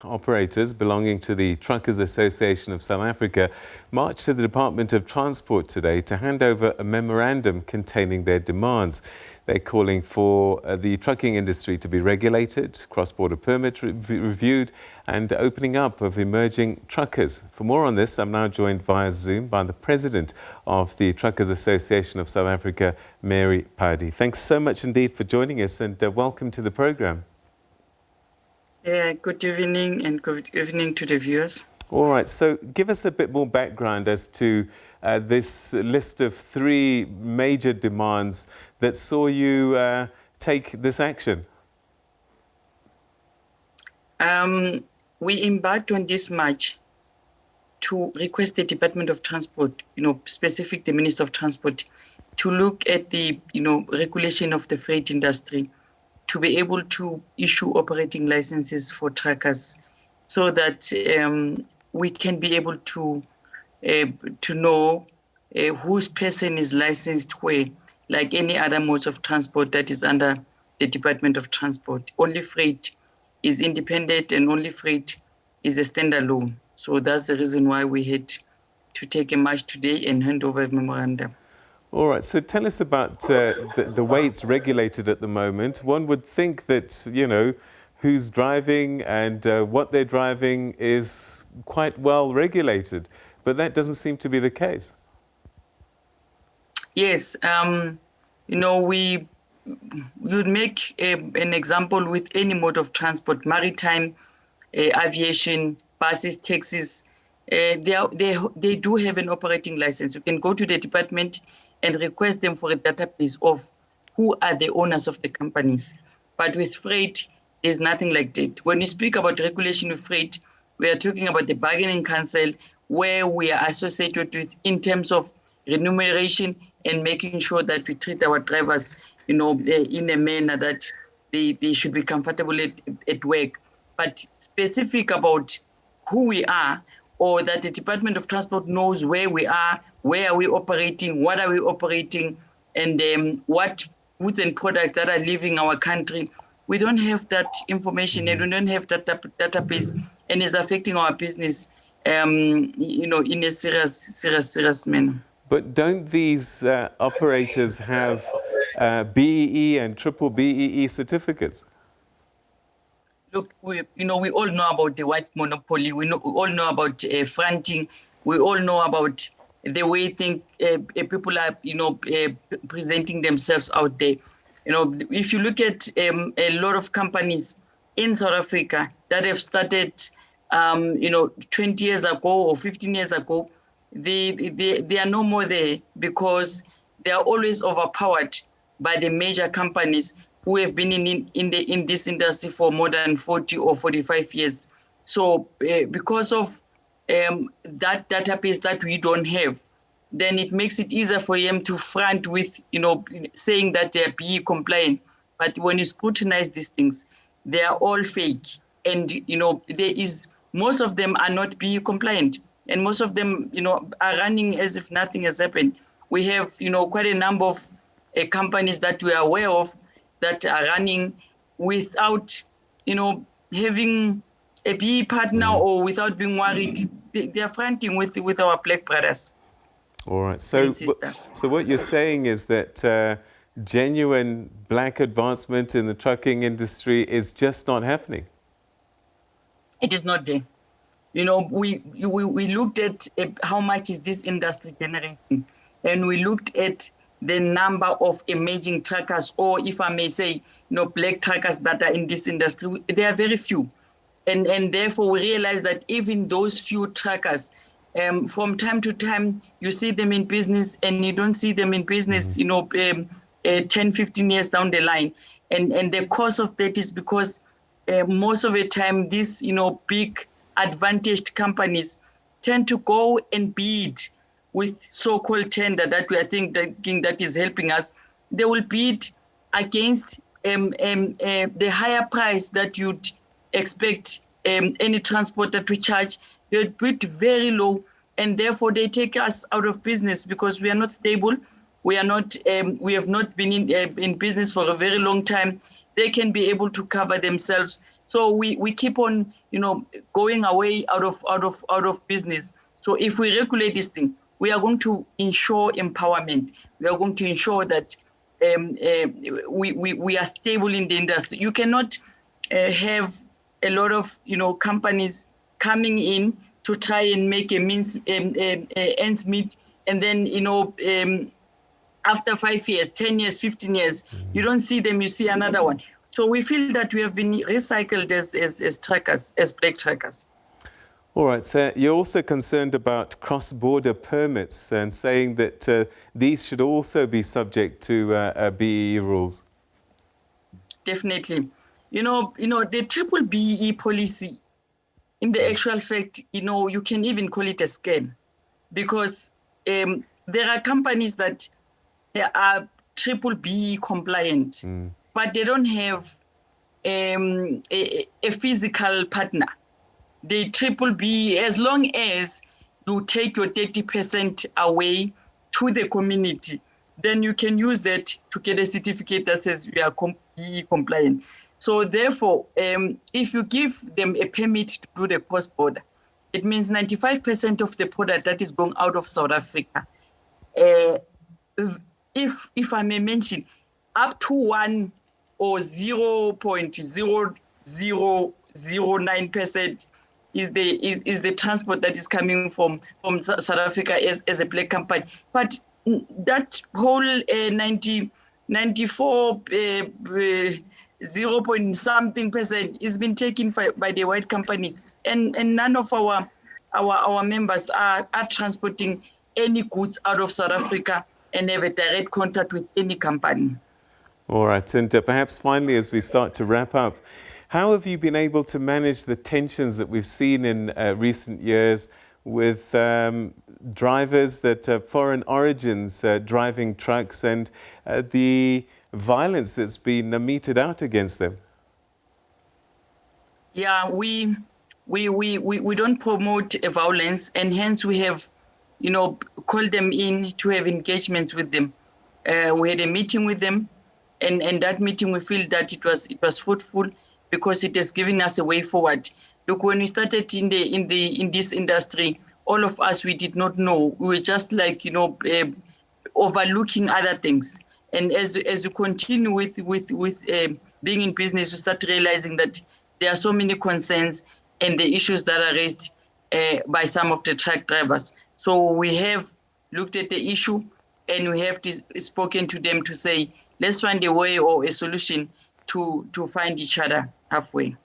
Operators belonging to the Truckers Association of South Africa marched to the Department of Transport today to hand over a memorandum containing their demands. They're calling for the trucking industry to be regulated, cross-border permit reviewed and opening up of emerging truckers. For more on this, I'm now joined via Zoom by the President of the Truckers Association of South Africa, Mary Phadi. Thanks so much indeed for joining us and welcome to the program. Good evening and good evening to the viewers. All right, so give us a bit more background as to this list of 3 major demands that saw you take this action. We embarked on this march to request the Department of Transport, specific the Minister of Transport, to look at the, regulation of the freight industry, to be able to issue operating licenses for truckers so that we can be able to know whose person is licensed where, like any other modes of transport that is under the Department of Transport. Only freight is independent and only freight is a standalone. So that's the reason why we had to take a march today and hand over a memorandum. All right, so tell us about the way it's regulated at the moment. One would think that, who's driving and what they're driving is quite well regulated, but that doesn't seem to be the case. Yes, you'd make an example with any mode of transport, maritime, aviation, buses, taxis. They do have an operating license. You can go to the department and request them for a database of who are the owners of the companies. But with freight, there's nothing like that. When you speak about regulation of freight, we are talking about the bargaining council, where we are associated with in terms of remuneration and making sure that we treat our drivers, in a manner that they should be comfortable at work. But specific about who we are, or that the Department of Transport knows where we are, where are we operating, what are we operating, and what goods and products that are leaving our country. We don't have that information and we don't have that database, and it's affecting our business, in a serious manner. But don't these operators have BEE and triple BEE certificates? Look, we all know about the white monopoly. We all know about fronting. We all know about the way people are, presenting themselves out there. If you look at a lot of companies in South Africa that have started, 20 years ago or 15 years ago, they are no more there because they are always overpowered by the major companies who have been in this industry for more than 40 or 45 years. So because of that database that we don't have, then it makes it easier for them to front with, saying that they are PE compliant. But when you scrutinize these things, they are all fake. And, most of them are not PE compliant. And most of them, are running as if nothing has happened. We have, quite a number of companies that we are aware of that are running without, having a PE partner or without being worried. They are fronting with our black brothers. All right. So what you're saying is that genuine black advancement in the trucking industry is just not happening. It is not there. We looked at how much is this industry generating, and we looked at the number of emerging truckers, or if I may say, black truckers that are in this industry. There are very few. And therefore we realize that even those few truckers, from time to time, you see them in business and you don't see them in business, 10, 15 years down the line. And the cause of that is because most of the time, these, big advantaged companies tend to go and bid with so-called tender that we are thinking that is helping us. They will bid against the higher price that you'd expect any transporter to charge. They bid very low, and therefore they take us out of business because we are not stable. We are not. We have not been in business for a very long time. They can be able to cover themselves. So we keep on, going away out of business. So if we regulate this thing, we are going to ensure empowerment. We are going to ensure that we are stable in the industry. You cannot have a lot of companies coming in to try and make ends meet, and then after 5 years, 10 years, 15 years, you don't see them, you see another one. So we feel that we have been recycled as truckers, as black truckers. All right, so you're also concerned about cross-border permits and saying that these should also be subject to BEE rules. Definitely. The triple BEE policy, in the actual fact, you can even call it a scam, because there are companies that are triple BEE compliant, but they don't have a physical partner. They triple BEE, as long as you take your 30% away to the community, then you can use that to get a certificate that says you are BEE compliant. So therefore, if you give them a permit to do the cross-border, it means 95% of the product that is going out of South Africa, if I may mention, up to 1 or 0.0009% is the transport that is coming from South Africa as a black company. But that whole 94 0 point something percent is been taken by the white companies, and none of our members are transporting any goods out of South Africa and have a direct contact with any company. All right, and perhaps finally, as we start to wrap up, how have you been able to manage the tensions that we've seen in recent years with drivers that are foreign origins driving trucks, and the violence that's been meted out against them? Yeah, we don't promote violence, and hence we have, called them in to have engagements with them. We had a meeting with them, and that meeting we feel that it was fruitful, because it has given us a way forward. Look, when we started in this industry, all of us, we did not know. We were just like overlooking other things. And as you continue with being in business, you start realizing that there are so many concerns and the issues that are raised by some of the truck drivers. So we have looked at the issue, and we have spoken to them to say, let's find a way or a solution to find each other halfway.